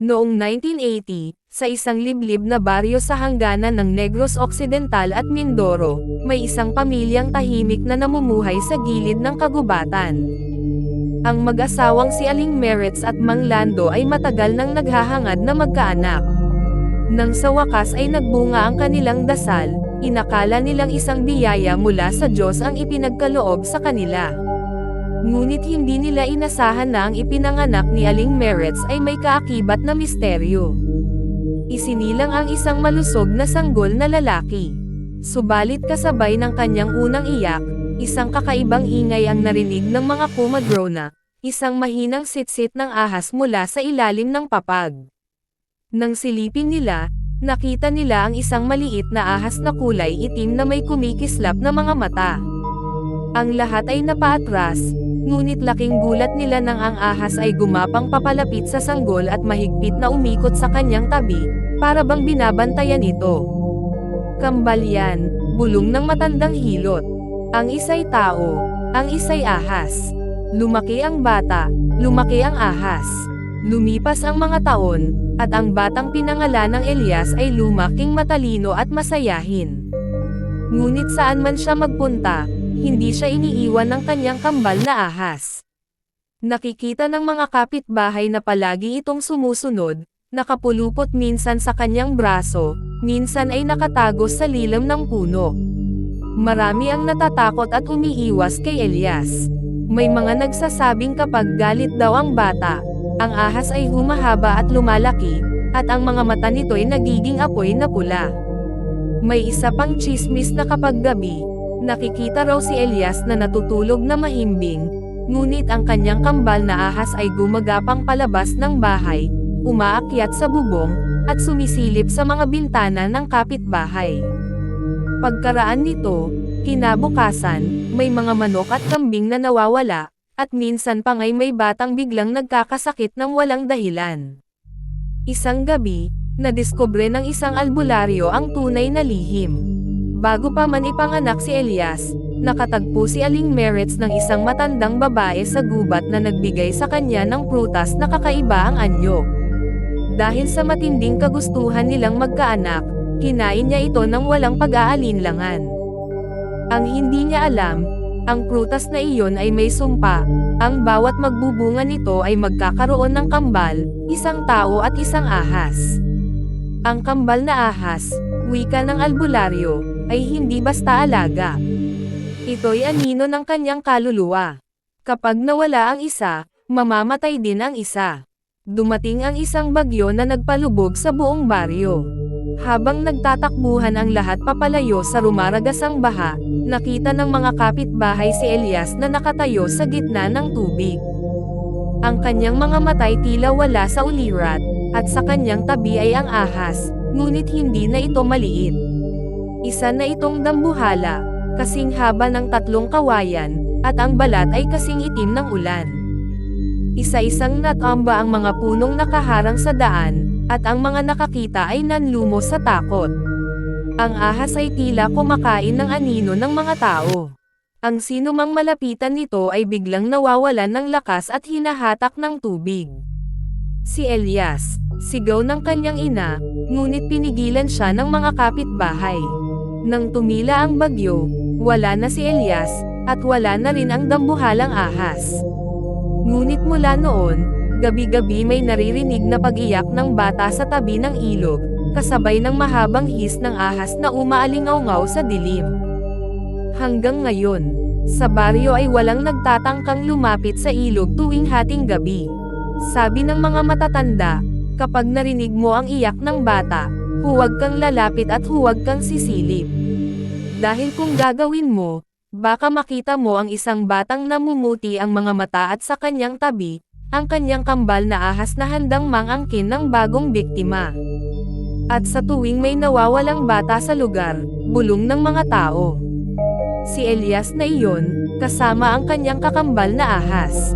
Noong 1980, sa isang liblib na baryo sa hangganan ng Negros Occidental at Mindoro, may isang pamilyang tahimik na namumuhay sa gilid ng kagubatan. Ang mag-asawang si Aling Meretz at Mang Lando ay matagal nang naghahangad na magkaanak. Nang sa wakas ay nagbunga ang kanilang dasal, inakala nilang isang biyaya mula sa Diyos ang ipinagkaloob sa kanila. Ngunit hindi nila inasahan na ang ipinanganak ni Aling Meretz ay may kaakibat na misteryo. Isinilang ang isang malusog na sanggol na lalaki. Subalit kasabay ng kanyang unang iyak, isang kakaibang ingay ang narinig ng mga kumadrona, isang mahinang sitsit ng ahas mula sa ilalim ng papag. Nang silipin nila, nakita nila ang isang maliit na ahas na kulay itim na may kumikislap na mga mata. Ang lahat ay napaatras, ngunit laking gulat nila nang ang ahas ay gumapang papalapit sa sanggol at mahigpit na umikot sa kanyang tabi, para bang binabantayan ito. Kambal yan, bulong ng matandang hilot. Ang isa'y tao, ang isa'y ahas. Lumaki ang bata, lumaki ang ahas. Lumipas ang mga taon, at ang batang pinangalan ng Elias ay lumaking matalino at masayahin. Ngunit saan man siya magpunta, hindi siya iniiwan ng kanyang kambal na ahas. Nakikita ng mga kapitbahay na palagi itong sumusunod, nakapulupot minsan sa kanyang braso, minsan ay nakatago sa lilam ng puno. Marami ang natatakot at umiiwas kay Elias. May mga nagsasabing kapag galit daw ang bata, ang ahas ay humahaba at lumalaki, at ang mga mata nito'y nagiging apoy na pula. May isa pang tsismis na kapag gabi, nakikita raw si Elias na natutulog na mahimbing, ngunit ang kanyang kambal na ahas ay gumagapang palabas ng bahay, umaakyat sa bubong, at sumisilip sa mga bintana ng kapitbahay. Pagkaraan nito, kinabukasan, may mga manok at kambing na nawawala, at minsan pa nga'y may batang biglang nagkakasakit ng walang dahilan. Isang gabi, nadiskubre ng isang albularyo ang tunay na lihim. Bago pa man ipanganak si Elias, nakatagpo si Aling Meretz ng isang matandang babae sa gubat na nagbigay sa kanya ng prutas na kakaiba ang anyo. Dahil sa matinding kagustuhan nilang magkaanak, kinain niya ito ng walang pag-aalinlangan. Ang hindi niya alam, ang prutas na iyon ay may sumpa, ang bawat magbubunga nito ay magkakaroon ng kambal, isang tao at isang ahas. Ang kambal na ahas, wika ng albularyo, ay hindi basta alaga. Ito'y anino ng kanyang kaluluwa. Kapag nawala ang isa, mamamatay din ang isa. Dumating ang isang bagyo na nagpalubog sa buong baryo. Habang nagtatakbuhan ang lahat papalayo sa rumaragasang baha, nakita ng mga kapitbahay si Elias na nakatayo sa gitna ng tubig. Ang kanyang mga matay tila wala sa ulirat, at sa kanyang tabi ay ang ahas, ngunit hindi na ito maliit. Isa na itong dambuhala, kasing haba ng 3 kawayan, at ang balat ay kasing itim ng ulan. Isa-isang natamba ang mga punong nakaharang sa daan, at ang mga nakakita ay nanlumo sa takot. Ang ahas ay tila kumakain ng anino ng mga tao. Ang sinumang malapitan nito ay biglang nawawalan ng lakas at hinahatak ng tubig. Si Elias, sigaw ng kanyang ina, ngunit pinigilan siya ng mga kapitbahay. Nang tumila ang bagyo, wala na si Elias, at wala na rin ang dambuhalang ahas. Ngunit mula noon, gabi-gabi may naririnig na pag-iyak ng bata sa tabi ng ilog, kasabay ng mahabang his ng ahas na umaalingaw-ngaw sa dilim. Hanggang ngayon, sa baryo ay walang nagtatangkang lumapit sa ilog tuwing hating gabi. Sabi ng mga matatanda, kapag narinig mo ang iyak ng bata, huwag kang lalapit at huwag kang sisilip. Dahil kung gagawin mo, baka makita mo ang isang batang namumuti ang mga mata at sa kanyang tabi, ang kanyang kambal na ahas na handang mangangkin ng bagong biktima. At sa tuwing may nawawalang bata sa lugar, bulong ng mga tao. Si Elias na iyon, kasama ang kanyang kakambal na ahas.